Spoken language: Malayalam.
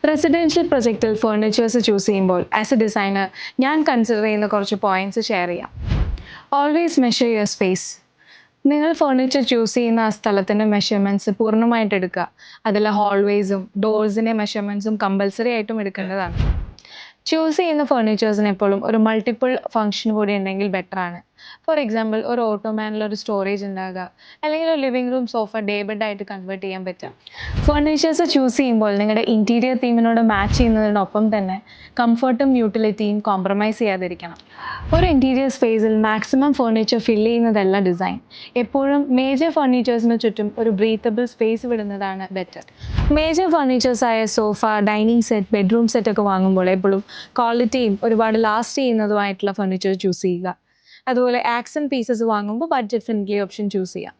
റെസിഡൻഷ്യൽ പ്രൊജക്റ്റിൽ ഫർണിച്ചേഴ്സ് ചൂസ് ചെയ്യുമ്പോൾ ആസ് എ ഡിസൈനർ ഞാൻ കൺസിഡർ ചെയ്യുന്ന കുറച്ച് പോയിന്റ്സ് ഷെയർ ചെയ്യാം. Always measure your space. നിങ്ങൾ ഫർണിച്ചർ ചൂസ് ചെയ്യുന്ന ആ സ്ഥലത്തിൻ്റെ മെഷർമെൻറ്റ്സ് പൂർണ്ണമായിട്ട് എടുക്കുക. അതിലെ ഹോൾവേസും ഡോർസിൻ്റെ മെഷർമെൻറ്റ്സും കമ്പൽസറി ആയിട്ടും എടുക്കേണ്ടതാണ്. ചൂസ് ചെയ്യുന്ന ഫർണിച്ചേഴ്സിന് എപ്പോഴും ഒരു മൾട്ടിപ്പിൾ ഫംഗ്ഷൻ കൂടി ഉണ്ടെങ്കിൽ ബെറ്ററാണ്. ഫോർ എക്സാമ്പിൾ, ഒരു ഓട്ടോമാനിൽ ഒരു സ്റ്റോറേജ് ഉണ്ടാകുക, അല്ലെങ്കിൽ ഒരു living room sofa day bed ആയിട്ട് കൺവേർട്ട് ചെയ്യാൻ പറ്റുക. ഫർണിച്ചേഴ്സ് ചൂസ് ചെയ്യുമ്പോൾ നിങ്ങളുടെ ഇൻറ്റീരിയർ തീമിനോട് മാച്ച് ചെയ്യുന്നതിനൊപ്പം തന്നെ കംഫർട്ടും യൂട്ടിലിറ്റിയും കോംപ്രമൈസ് ചെയ്യാതിരിക്കണം. ഒരു ഇൻറ്റീരിയർ സ്പേസിൽ മാക്സിമം ഫർണിച്ചർ ഫില്ല് ചെയ്യുന്നതല്ല ഡിസൈൻ. എപ്പോഴും മേജർ ഫർണിച്ചേഴ്സിന് ചുറ്റും ഒരു ബ്രീത്തബിൾ സ്പേസ് വിടുന്നതാണ് ബെറ്റർ. മേജർ ഫർണിച്ചേഴ്സായ sofa, dining set, bedroom set ഒക്കെ വാങ്ങുമ്പോൾ എപ്പോഴും ക്വാളിറ്റിയും ഒരുപാട് ലാസ്റ്റ് ചെയ്യുന്നതുമായിട്ടുള്ള ഫർണിച്ചർ ചൂസ് ചെയ്യുക. അതുപോലെ ആക്സന്റ് പീസസ് വാങ്ങുമ്പോൾ ബഡ്ജറ്റ് ഫ്രണ്ട്ലി ഓപ്ഷൻ ചൂസ് ചെയ്യാം.